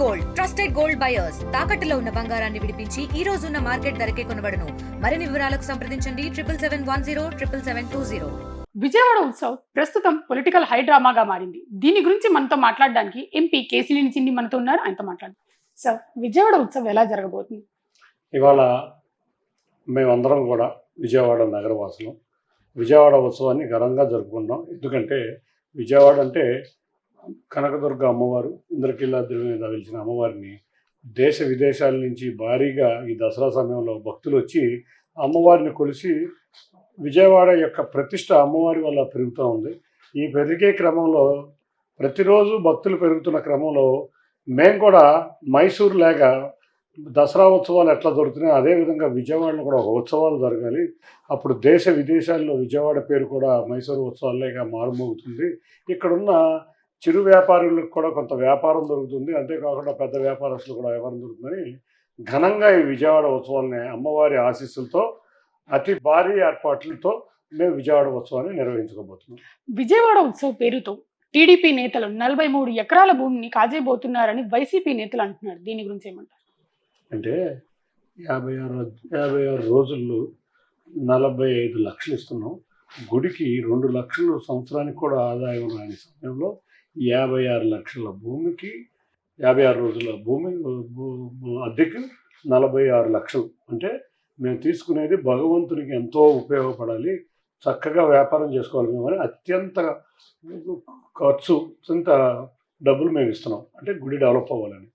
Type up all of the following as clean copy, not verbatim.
Gold trusted gold buyers తాకట్టులో ఉన్న బంగారాన్ని విడిపించి ఈ రోజు ఉన్న మార్కెట్ ధరకే కొనబడును. మరిన్ని వివరాలకు సంప్రదించండి 7771077720. విజయవాడ ఉత్సవ్ ప్రస్తుతం పొలిటికల్ హై డ్రామాగా మారింది. దీని గురించి మనతో మాట్లాడడానికి ఎంపీ కేసినేని చిన్ని మనతో ఉన్నారు. ఆయనతో మాట్లాడదాం. సార్, విజయవాడ ఉత్సవ్ ఎలా జరగబోతుంది? ఇవాళ మేమందరం కూడా విజయవాడ నగరవాసులు విజయవాడ ఉత్సవాన్ని ఘనంగా జరుపుకుంటాం. ఎందుకంటే విజయవాడ అంటే కనకదుర్గ అమ్మవారు, ఇంద్రకీలాద్రి మీద వెలిసిన అమ్మవారిని దేశ విదేశాల నుంచి భారీగా ఈ దసరా సమయంలో భక్తులు వచ్చి అమ్మవారిని కొలిసి విజయవాడ యొక్క ప్రతిష్ట అమ్మవారి వల్ల పెరుగుతూ ఉంది. ఈ పెరిగే క్రమంలో ప్రతిరోజు భక్తులు పెరుగుతున్న క్రమంలో మేము కూడా మైసూరు లేక దసరా ఉత్సవాలు ఎట్లా జరుగుతున్నాయి అదేవిధంగా విజయవాడలో కూడా ఒక ఉత్సవాలు జరగాలి. అప్పుడు దేశ విదేశాల్లో విజయవాడ పేరు కూడా మైసూరు ఉత్సవాలేగా మారుమోగుతుంది. ఇక్కడున్న చిరు వ్యాపారులకు కూడా కొంత వ్యాపారం దొరుకుతుంది. అంతేకాకుండా పెద్ద వ్యాపారస్తులు కూడా వ్యాపారం దొరుకుతుందని ఘనంగా ఈ విజయవాడ ఉత్సవాన్ని అమ్మవారి ఆశీస్సులతో అతి భారీ ఏర్పాట్లతో మేము విజయవాడ ఉత్సవాన్ని నిర్వహించుకోబోతున్నాం. విజయవాడ ఉత్సవ్ పేరుతో టీడీపీ నేతలు 43 ఎకరాల భూమిని కాజేయబోతున్నారని వైసీపీ నేతలు అంటున్నారు. దీని గురించి ఏమంటారు? అంటే 56 రోజుల్లో 45 లక్షలు ఇస్తున్నాం. గుడికి 2 లక్షలు సంవత్సరానికి కూడా ఆదాయం రాని సమయంలో 56 లక్షల భూమికి 56 రోజుల భూమి అద్దెకి 46 లక్షలు. అంటే మేము తీసుకునేది భగవంతునికి ఎంతో ఉపయోగపడాలి, చక్కగా వ్యాపారం చేసుకోవాలి మేము అని అత్యంత ఖర్చు ఇంత డబ్బులు మేము ఇస్తున్నాం. అంటే గుడి డెవలప్ అవ్వాలని.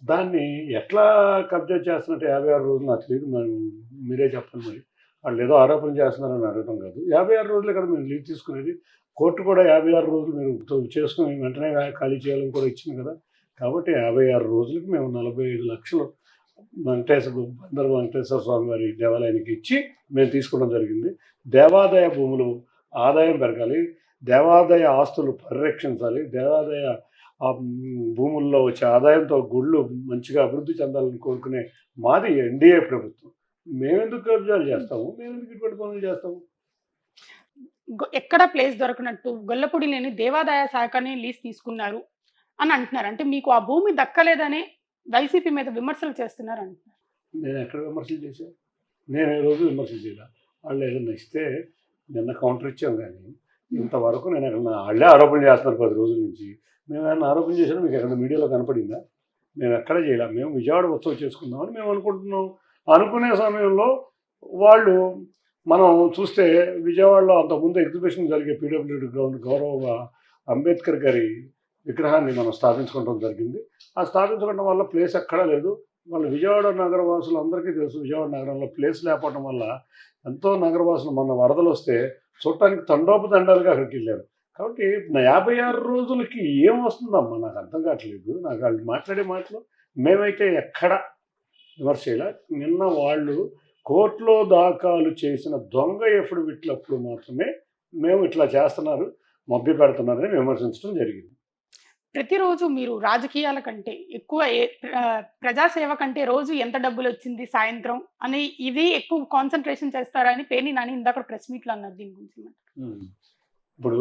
దాన్ని ఎట్లా కబ్జా చేస్తున్నట్టు 56 రోజులు నాకు తెలియదు, మీరే చెప్పండి. మరి వాళ్ళు ఏదో ఆరోపణ చేస్తున్నారని అడగడం కాదు. 56 రోజులే కదా మేము లీవ్ తీసుకునేది. కోర్టు కూడా 56 రోజులు మీరు చేసుకుని వెంటనే ఖాళీ చేయాలని కూడా ఇచ్చింది కదా. కాబట్టి 56 రోజులకి మేము 45 లక్షలు బందర్ వెంకటేశ్వర స్వామి వారి దేవాలయానికి ఇచ్చి మేము తీసుకోవడం జరిగింది. దేవాదాయ భూములు ఆదాయం పెరగాలి, దేవాదాయ ఆస్తులు పరిరక్షించాలి, దేవాదాయ భూముల్లో వచ్చే ఆదాయంతో గుళ్ళు మంచిగా అభివృద్ధి చెందాలని కోరుకునే మాది ఎన్డీఏ ప్రభుత్వం. మేమెందుకు కబ్జాలు చేస్తాము, మేమెందుకు ఇటువంటి పనులు చేస్తాము? ఎక్కడ ప్లేస్ దొరకనట్టు గొల్లపూడి లేని దేవాదాయ శాఖని లీజ్ తీసుకున్నారు అని అంటున్నారు. అంటే మీకు ఆ భూమి దక్కలేదనే వైసీపీ మీద విమర్శలు చేస్తున్నారు అంటున్నారు. నేను ఎక్కడ విమర్శలు చేశాను? నేను ఏ రోజు విమర్శలు చేయాలి. వాళ్ళు ఏదైనా ఇస్తే నిన్న కౌంటర్ ఇచ్చాం, కానీ ఇంతవరకు నేను ఎక్కడ వాళ్ళే ఆరోపణ చేస్తున్నారు 10 రోజుల నుంచి. మేము ఏమైనా ఆరోపణ చేసినా మీకు ఎక్కడ మీడియాలో కనపడిందా? మేము ఎక్కడ చేయలేం. మేము విజయవాడ ఉత్సవం చేసుకుందామని మేము అనుకుంటున్నాం. అనుకునే సమయంలో వాళ్ళు మనం చూస్తే విజయవాడలో అంతకుముందు ఎగ్జిబిషన్ జరిగే పీడబ్ల్యూడీ గ్రౌండ్ గౌరవ అంబేద్కర్ గారి విగ్రహాన్ని మనం స్థాపించుకోవడం జరిగింది. ఆ స్థాపించుకోవడం వల్ల ప్లేస్ ఎక్కడా లేదు. వాళ్ళ విజయవాడ నగరవాసులు అందరికీ తెలుసు, విజయవాడ నగరంలో ప్లేస్ లేకపోవడం వల్ల ఎంతో నగరవాసులు మొన్న వరదలు వస్తే చూడటానికి తండోపతండాలుగా అక్కడికి వెళ్ళారు. కాబట్టి 56 రోజులకి ఏం వస్తుందమ్మా నాకు అర్థం కావట్లేదు. నాకు వాళ్ళు మాట్లాడే మాటలు మేమైతే ఎక్కడ విమర్శ చేయాల. నిన్న వాళ్ళు కోర్టులో దాఖలు చేసిన దొంగ ఎఫిడవిట్లప్పుడు మాత్రమే మేము ఇట్లా చేస్తున్నారు, మభ్య పెడుతున్నారని విమర్శించడం జరిగింది. ప్రతిరోజు మీరు రాజకీయాల కంటే ఎక్కువ ప్రజాసేవ కంటే రోజు ఎంత డబ్బులు వచ్చింది సాయంత్రం అని ఇది ఎక్కువ కాన్సన్ట్రేషన్ చేస్తారని పేర్ని నాని ఇందాక ప్రెస్ మీట్లో అన్నారు. దీని గురించి ఇప్పుడు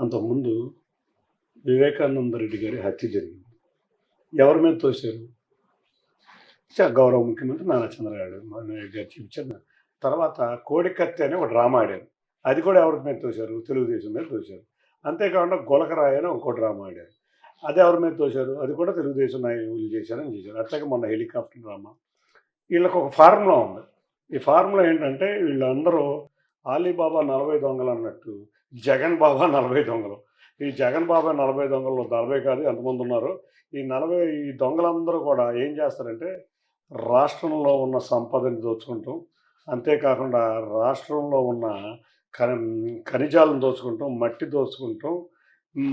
అంతకుముందు వివేకానంద రెడ్డి గారి హత్య జరిగింది. ఎవరి మీద తోశారు? గౌరవ ముఖ్యమంత్రి నారా చంద్రబాబు నాయుడు గారు చూపించారు. తర్వాత కోడికత్తి అని ఒక డ్రామా ఆడారు. అది కూడా ఎవరి మీద తోశారు? తెలుగుదేశం మీద తోశారు. అంతేకాకుండా గొలకరాయి అని ఇంకో డ్రామా ఆడారు. అది ఎవరి మీద తోశారు? అది కూడా తెలుగుదేశం నాయకులు చేశారని చేశారు. అట్లాగే మొన్న హెలికాప్టర్ డ్రామా. వీళ్ళకి ఒక ఫార్ములా ఉంది. ఈ ఫార్ములా ఏంటంటే వీళ్ళందరూ ఆలీబాబా 40 దొంగలు అన్నట్టు జగన్ బాబా 40 దొంగలు. ఈ జగన్ బాబా 40 దొంగలు 40 కాదు, ఎంతమంది ఉన్నారు. ఈ దొంగలందరూ కూడా ఏం చేస్తారంటే రాష్ట్రంలో ఉన్న సంపదని దోచుకుంటాం, అంతేకాకుండా రాష్ట్రంలో ఉన్న ఖనిజాలను దోచుకుంటాం, మట్టి దోచుకుంటాం,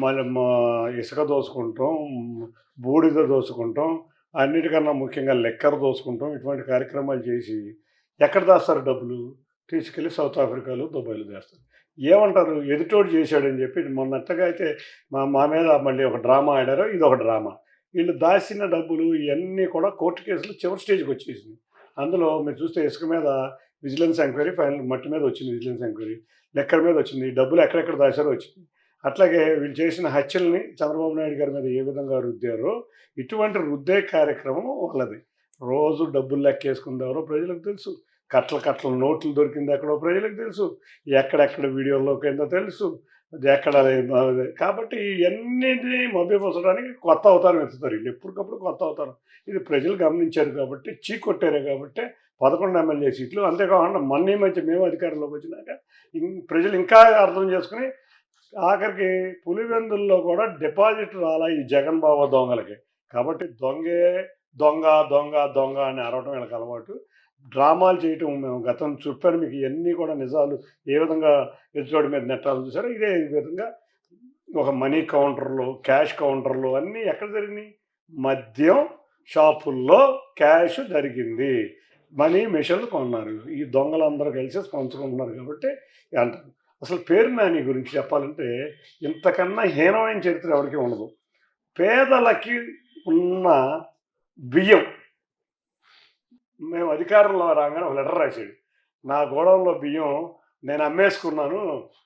మళ్ళీ ఇసుక దోచుకుంటాం, బూడిద దోచుకుంటాం, అన్నిటికన్నా ముఖ్యంగా లెక్కర్ దోచుకుంటాం. ఇటువంటి కార్యక్రమాలు చేసి ఎక్కడ దాస్తారు డబ్బులు? తీసుకెళ్ళి సౌత్ ఆఫ్రికాలో దుబాయ్లో చేస్తారు. ఏమంటారు? ఎదుటోడు చేశాడని చెప్పి మొన్నట్టుగా అయితే మా మీద మళ్ళీ ఒక డ్రామా ఆడారో, ఇది ఒక డ్రామా. వీళ్ళు దాచిన డబ్బులు ఇవన్నీ కూడా కోర్టు కేసులు చివరి స్టేజ్కి వచ్చేసింది. అందులో మీరు చూస్తే ఇసుక మీద విజిలెన్స్ ఎంక్వైరీ, ఫైనల్ మట్టి మీద వచ్చింది విజిలెన్స్ ఎంక్వైరీ, లెక్కర్ మీద వచ్చింది, డబ్బులు ఎక్కడెక్కడ దాచారో వచ్చింది. అట్లాగే వీళ్ళు చేసిన హత్యల్ని చంద్రబాబు నాయుడు గారి మీద ఏ విధంగా రుద్దారో ఇటువంటి రుద్దే కార్యక్రమం వాళ్ళది. రోజు డబ్బులు లెక్కేసుకుంది ఎవరో ప్రజలకు తెలుసు. కట్టల కట్టల నోట్లు దొరికింది ఎక్కడో ప్రజలకు తెలుసు. ఎక్కడెక్కడ వీడియోలోకి ఏందో తెలుసు. ఎక్కడ కాబట్టి ఇవన్నిటినీ మభ్యపరచడానికి కొత్త అవతారం ఎత్తుతారు వీళ్ళు. ఎప్పటికప్పుడు కొత్త అవతారం. ఇది ప్రజలు గమనించారు కాబట్టి, చీకొట్టారు కాబట్టి 11 ఎమ్మెల్యే సీట్లు. అంతేకాకుండా మొన్న ఈ మధ్య మేము అధికారంలోకి వచ్చినాక ప్రజలు ఇంకా అర్థం చేసుకుని ఆఖరికి పులివెందుల్లో కూడా డిపాజిట్ రాలా ఈ జగన్ బాబా దొంగలకి. కాబట్టి దొంగే దొంగ దొంగ దొంగ అని అరవటం వీళ్ళకి అలవాటు. డ్రామాలు చేయటం మేము గతం చెప్పాను మీకు. ఇవన్నీ కూడా నిజాలు ఏ విధంగా ఎదుటి మీద నెట్టాలు చూసారో ఇదే విధంగా ఒక మనీ కౌంటర్లు, క్యాష్ కౌంటర్లు అన్నీ ఎక్కడ జరిగినాయి? మద్యం షాపుల్లో క్యాష్ జరిగింది. మనీ మిషన్లు కొన్నారు. ఈ దొంగలందరూ కలిసి పంచుకుంటున్నారు కాబట్టి అంటారు. అసలు పేరు నాని గురించి చెప్పాలంటే ఇంతకన్నా హీనమైన చరిత్ర ఎవరికి ఉండదు. పేదలకి ఉన్న బియ్యం మేము అధికారంలో రాగానే ఒక లెటర్ రాశాడు. నా గోడౌన్లో బియ్యం నేను అమ్మేసుకున్నాను,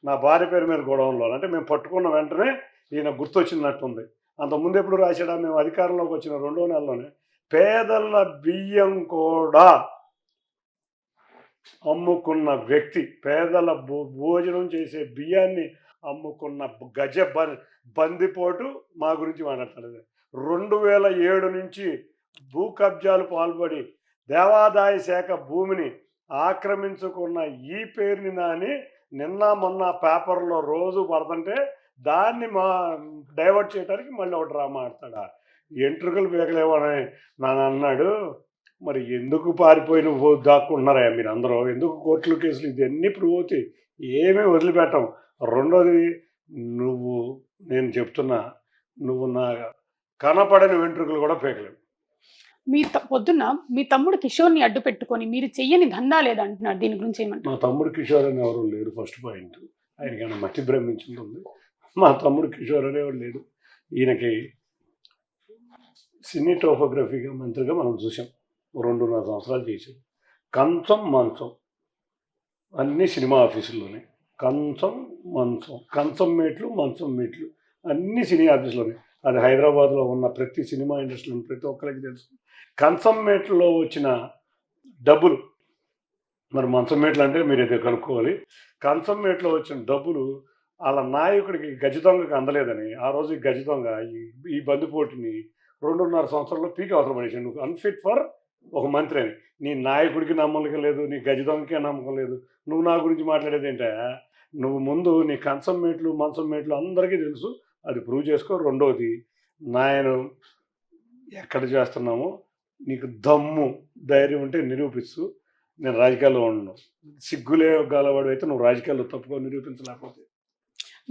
నా భార్య పేరు మీద గోడౌన్లో. అంటే మేము పట్టుకున్న వెంటనే ఈయన గుర్తొచ్చినట్టుంది. అంతకుముందు ఎప్పుడు రాశాడా? మేము అధికారంలోకి వచ్చిన 2వ నెలలోనే పేదల బియ్యం కూడా అమ్ముకున్న వ్యక్తి, పేదల భోజనం చేసే బియ్యాన్ని అమ్ముకున్న గజ బందిపోటు మా గురించి మాట్లాడలేదు. 2007 నుంచి భూ కబ్జాలు పాల్పడి దేవాదాయ శాఖ భూమిని ఆక్రమించుకున్న ఈ పేరుని నాని నిన్న మొన్న పేపర్లో రోజు పడుతుంటే దాన్ని డైవర్ట్ చేయడానికి మళ్ళీ ఒక డ్రామా ఆడతాడా? ఎంట్రుకలు పీకలేవని నన్ను అన్నాడు. మరి ఎందుకు పారిపోయిన దాక్కుంటున్నారా మీరు అందరూ? ఎందుకు కోర్టులు కేసులు ఇవన్నీ ప్రూవ్ అవుతాయి, ఏమీ వదిలిపెట్టం. రెండోది, నేను చెప్తున్నా, నువ్వు నా కనపడని వెంట్రుకలు కూడా పీకలేవు. పొద్దున్న మీ తమ్ముడు కిషోర్ని అడ్డు పెట్టుకొని మీరు చెయ్యని దందా లేదంటున్నారు. దీని గురించి ఏమంటారు? మా తమ్ముడు కిషోర్ అని ఎవరు లేరు. ఫస్ట్ పాయింట్, ఆయనకైనా మట్టి భ్రమించుంటుంది. మా తమ్ముడు కిషోర్ అనేవాడు లేడు. ఈయనకి సినిటోఫోగ్రఫీగా మంత్రిగా మనం చూసాం. 2.5 సంవత్సరాలు చేశాడు. కంచం మంచం అన్నీ సినిమా ఆఫీసుల్లోనే. కంచం మేట్లు మంచం మేట్లు అన్నీ సినీ ఆఫీసులోనే. అది హైదరాబాద్లో ఉన్న ప్రతి సినిమా ఇండస్ట్రీలో ప్రతి ఒక్కరికి తెలుసు. కంచం మేట్లో వచ్చిన డబ్బులు, మరి మంచం మేట్లు అంటే మీరు ఇది కనుక్కోవాలి. కంచం మేట్లో వచ్చిన డబ్బులు వాళ్ళ నాయకుడికి గజ దొంగకి అందలేదని ఆ రోజు ఈ గజ దొంగ ఈ బందిపోటుని 2.5 సంవత్సరాల్లో పీకి అవసరం పడేసాడు. నువ్వు అన్ఫిట్ ఫర్ ఒక మంత్రి అని. నీ నాయకుడికి నమ్మకం లేదు, నీ గజ దొంగకే నమ్మకం లేదు, నువ్వు నా గురించి మాట్లాడేది ఏంటా? నువ్వు ముందు నీ కంచం మేట్లు మంచం మేట్లు అందరికీ తెలుసు, అది ప్రూవ్ చేసుకో. రెండోది, నేను ఎక్కడ చేస్తున్నామో నీకు దమ్ము ధైర్యం ఉంటే నిరూపిస్తూ. నేను రాజకీయాల్లో ఉండను. సిగ్గులే గలవాడు అయితే నువ్వు రాజకీయాల్లో తప్పుగా నిరూపించలేకపోతే.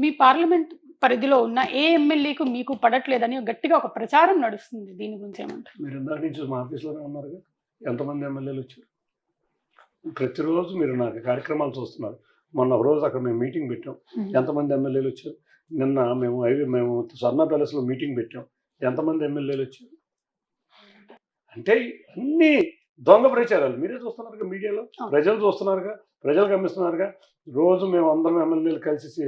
మీ పార్లమెంట్ పరిధిలో ఉన్న ఏ ఎమ్మెల్యేకు మీకు పడట్లేదని గట్టిగా ఒక ప్రచారం నడుస్తుంది. దీని గురించి ఏమంటారు? మీరు ఇందాక నుంచి మా ఆఫీస్లోనే ఉన్నారుగా, ఎంతమంది ఎమ్మెల్యేలు వచ్చారు? ప్రతిరోజు మీరు నాకు కార్యక్రమాలు చూస్తున్నారు. మొన్న ఒక రోజు అక్కడ మేము మీటింగ్ పెట్టాం, ఎంతమంది ఎమ్మెల్యేలు వచ్చారు? నిన్న మేము స్వర్ణ ప్యాలెస్లో మీటింగ్ పెట్టాం, ఎంతమంది ఎమ్మెల్యేలు వచ్చారు? అంటే అన్నీ దొంగ ప్రచారాలు మీరే చూస్తున్నారుగా, మీడియాలో ప్రజలు చూస్తున్నారుగా, ప్రజలు గమనిస్తున్నారుగా. రోజు మేము అందరం ఎమ్మెల్యేలు కలిసి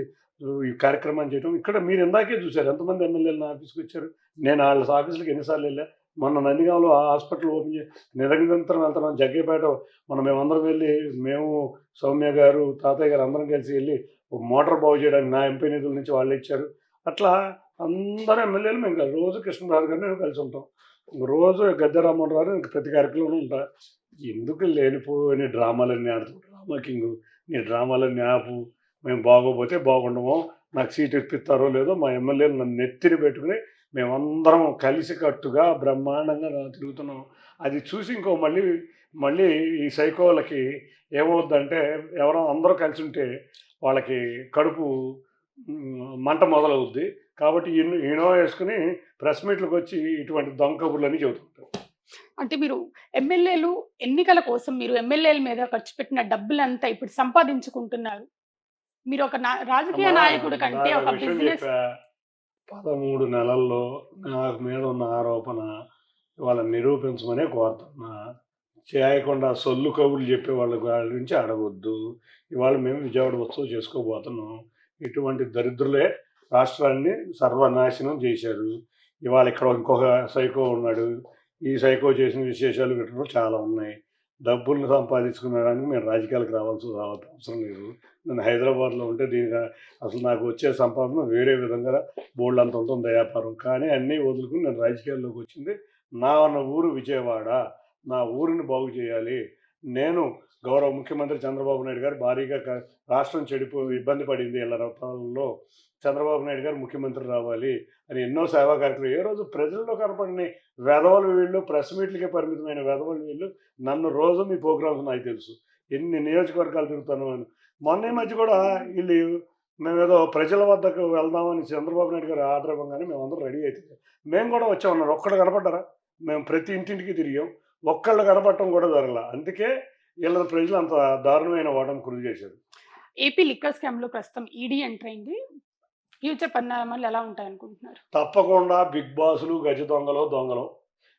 ఈ కార్యక్రమాన్ని చేయడం. ఇక్కడ మీరు ఇందాకే చూశారు ఎంతమంది ఎమ్మెల్యేలు నా ఆఫీస్కి వచ్చారు. నేను వాళ్ళ ఆఫీసులకు ఎన్నిసార్లు వెళ్ళా. మొన్న నందిగాంలో ఆ హాస్పిటల్ ఓపెన్ చేసి నిరంతరం వెళ్తున్నాం. జగ్గేపేట మేమందరం వెళ్ళి, మేము సౌమ్య గారు తాతయ్య గారు అందరం కలిసి వెళ్ళి ఒక మోటార్ బాగు చేయడానికి నా ఎంపీ నిధుల నుంచి వాళ్ళు ఇచ్చారు. అట్లా అందరూ ఎమ్మెల్యేలు మేము రోజు కృష్ణరాజు గారిని మేము కలిసి ఉంటాం. రోజు గద్దె రామ్మోహన్ రావు ప్రతి కార్యక్రమంలో ఉంటా. ఎందుకు లేనిపోయిన డ్రామాలన్నీ ఆడుతూ డ్రామా కింగ్, నీ డ్రామాలన్నీ ఆపు. మేము బాగోపోతే బాగుండము, నాకు సీట్ ఇప్పిస్తారో లేదో మా ఎమ్మెల్యేలు నన్ను నెత్తిని పెట్టుకుని మేమందరం కలిసికట్టుగా బ్రహ్మాండంగా తిరుగుతున్నాం. అది చూసి ఇంకో మళ్ళీ ఈ సైకోలకి ఏమవుద్దంటే, ఎవరో అందరూ కలిసి ఉంటే వాళ్ళకి కడుపు మంట మొదలవుద్ది. కాబట్టి ఈనో వేసుకుని ప్రెస్ మీట్లకు వచ్చి ఇటువంటి దొంగ కబుర్లని చెబుతుంటారు. అంటే మీరు ఎమ్మెల్యేలు ఎన్నికల కోసం మీరు ఎమ్మెల్యేల మీద ఖర్చు పెట్టిన డబ్బులంతా ఇప్పుడు సంపాదించుకుంటున్నారు. మీరు ఒక రాజకీయ నాయకుడు కంటే ఒక బిజినెస్ 13 నెలల్లో నాకు మీద ఉన్న ఆరోపణ వాళ్ళ నిరూపించమనే కోరుతున్నా. చేయకుండా సొల్లు కబుర్లు చెప్పే వాళ్ళ గురించి అడగొద్దు. ఇవాళ మేము విజయవాడ ఉత్సవం చేసుకోబోతున్నాం. ఇటువంటి దరిద్రులే రాష్ట్రాన్ని సర్వనాశనం చేశారు. ఇవాళ ఇక్కడ ఇంకొక సైకో ఉన్నాడు. ఈ సైకో చేసిన విశేషాలు వీటిలో చాలా ఉన్నాయి. డబ్బులు సంపాదించుకునడానికి మేము రాజకీయాలకు రావాల్సిన అవసరం లేదు. నేను హైదరాబాద్లో ఉంటే దీనికి అసలు నాకు వచ్చే సంపాదన వేరే విధంగా బోల్డంత ఉంటుంది వ్యాపారం. కానీ అన్నీ వదులుకుని నేను రాజకీయాల్లోకి వచ్చింది నా ఊరు విజయవాడ. నా ఊరిని బాగు చేయాలి. నేను గౌరవ ముఖ్యమంత్రి చంద్రబాబు నాయుడు గారు భారీగా రాష్ట్రం ఇబ్బంది పడింది ఇళ్ళ రూపాయల్లో. చంద్రబాబు నాయుడు గారు ముఖ్యమంత్రి రావాలి అని ఎన్నో సేవా కార్యక్రమాలు. ఏ రోజు ప్రజల్లో కనపడిన వెధవలు వీళ్ళు, ప్రెస్ మీట్లకే పరిమితమైన వెధవలు వీళ్ళు. నన్ను రోజు మీ ప్రోగ్రామ్స్ నాకు తెలుసు, ఎన్ని నియోజకవర్గాలు తిరుగుతాను అని. మొన్న ఈ మధ్య కూడా వీళ్ళు మేమేదో ప్రజల వద్దకు వెళ్దామని చంద్రబాబు నాయుడు గారు ఆర్డర్ ఇవ్వగానే మేమందరం రెడీ అయితే మేము కూడా వచ్చామన్నారు. ఒక్కడు కనపడ్డారా? మేము ప్రతి ఇంటింటికి తిరిగాం, ఒక్కళ్ళు కనపడటం కూడా జరగల. అందుకే వీళ్ళ ప్రజలు అంత దారుణమైన ఓటమి గురి చేశారు. ఏపీ లిక్కర్ స్కామ్ లో ప్రస్తుతం ఈడీ ఎంటర్ అయింది. ఫ్యూచర్ పరిణామాలు ఎలా ఉంటాయి అనుకుంటున్నారు? తప్పకుండా బిగ్ బాసులు, గజ దొంగలు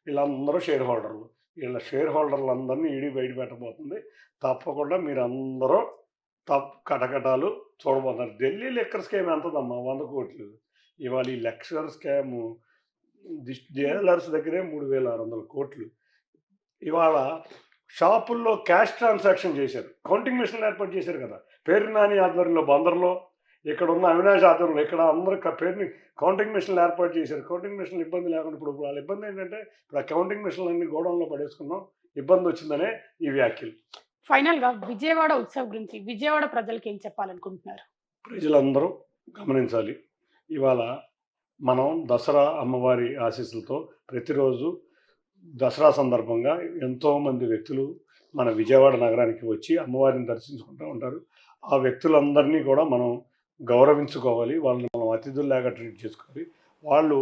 వీళ్ళందరూ షేర్ హోల్డర్లు. వీళ్ళ షేర్ హోల్డర్లందరినీ ఈడీ బయట పెట్టబోతుంది. తప్పకుండా మీరందరూ కటకటాలు చూడబోతున్నారు. Delhi liquor scam ఎంతదమ్మా? 100 కోట్లు. ఇవాళ ఈ లిక్కర్ స్కాము డీలర్స్ దగ్గరే 3600 కోట్లు. ఇవాళ షాపుల్లో క్యాష్ ట్రాన్సాక్షన్ చేశారు. కౌంటింగ్ మిషన్లు ఏర్పాటు చేశారు కదా. పేరు నాని ఆధ్వర్యంలో బందర్లో, ఇక్కడ ఉన్న అవినాష్ ఆధ్వర్యంలో ఇక్కడ అందరూ పేరుని కౌంటింగ్ మిషన్లు ఏర్పాటు చేశారు. కౌంటింగ్ మిషన్లు ఇబ్బంది లేకుండా ఇప్పుడు వాళ్ళ ఇబ్బంది ఏంటంటే ఇప్పుడు ఆ కౌంటింగ్ మిషన్లు అన్ని గోడౌన్లో పడేసుకున్నాం, ఇబ్బంది వచ్చిందనే ఈ వ్యాఖ్యలు. ఫైనల్గా విజయవాడ ఉత్సవ్ గురించి విజయవాడ ప్రజలకు ఏం చెప్పాలనుకుంటున్నారు? ప్రజలందరూ గమనించాలి. ఇవాళ మనం దసరా అమ్మవారి ఆశీస్సులతో ప్రతిరోజు దసరా సందర్భంగా ఎంతోమంది వ్యక్తులు మన విజయవాడ నగరానికి వచ్చి అమ్మవారిని దర్శించుకుంటూ ఉంటారు. ఆ వ్యక్తులందరినీ కూడా మనం గౌరవించుకోవాలి. వాళ్ళని మనం అతిథుల్లాగా ట్రీట్ చేసుకోవాలి. వాళ్ళు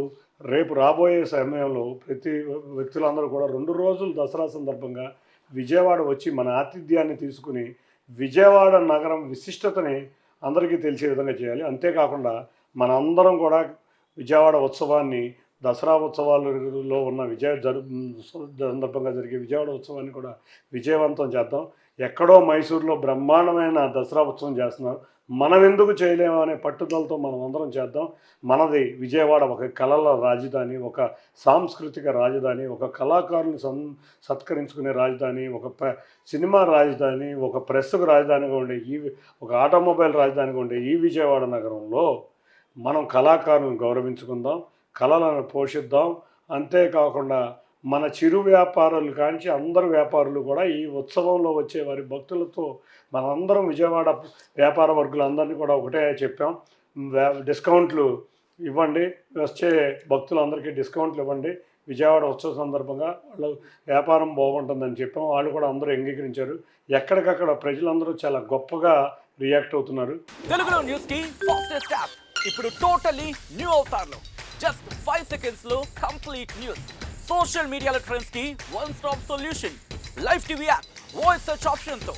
రేపు రాబోయే సమయంలో ప్రతి వ్యక్తులందరూ కూడా 2 రోజులు దసరా సందర్భంగా విజయవాడ వచ్చి మన ఆతిథ్యాన్ని తీసుకుని విజయవాడ నగరం విశిష్టతని అందరికీ తెలిసే విధంగా చేయాలి. అంతేకాకుండా మనందరం కూడా విజయవాడ ఉత్సవాన్ని, దసరా ఉత్సవాలలో ఉన్న సందర్భంగా జరిగే విజయవాడ ఉత్సవాన్ని కూడా విజయవంతం చేద్దాం. ఎక్కడో మైసూరులో బ్రహ్మాండమైన దసరా ఉత్సవం చేస్తున్నారు, మనం ఎందుకు చేయలేము అనే పట్టుదలతో మనం అందరం చేద్దాం. మనది విజయవాడ ఒక కళల రాజధాని, ఒక సాంస్కృతిక రాజధాని, ఒక కళాకారుని సత్కరించుకునే రాజధాని, ఒక సినిమా రాజధాని, ఒక ప్రెస్కు రాజధానిగా ఉండే ఒక ఆటోమొబైల్ రాజధానిగా ఉండే ఈ విజయవాడ నగరంలో మనం కళాకారులను గౌరవించుకుందాం, కళలను పోషిద్దాం. అంతేకాకుండా మన చిరు వ్యాపారులు కాంచి అందరు వ్యాపారులు కూడా ఈ ఉత్సవంలో వచ్చే వారి భక్తులతో మనందరం విజయవాడ వ్యాపార వర్గులందరినీ కూడా ఒకటే చెప్పాం, డిస్కౌంట్లు ఇవ్వండి, వచ్చే భక్తులందరికీ డిస్కౌంట్లు ఇవ్వండి. విజయవాడ ఉత్సవ సందర్భంగా వాళ్ళ వ్యాపారం బాగుంటుందని చెప్పాం. వాళ్ళు కూడా అందరూ అంగీకరించారు. ఎక్కడికక్కడ ప్రజలందరూ చాలా గొప్పగా రియాక్ట్ అవుతున్నారు. తెలుగులో న్యూస్ కి ఫాస్టెస్ట్ యాప్ ఇప్పుడు టోటల్లీ న్యూ అవతార్లో జస్ట్ 5 సెకండ్స్ లో కంప్లీట్ న్యూస్. సోషల్ మీడియాలో ట్రెండ్స్ కి one stop solution. Live TV app voice search option తో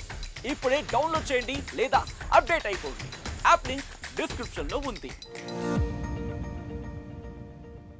ఇప్పుడే డౌన్లోడ్ చేయండి లేదా అప్డేట్ అయిపోండి. యాప్ లింక్ డిస్క్రిప్షన్ లో ఉంది.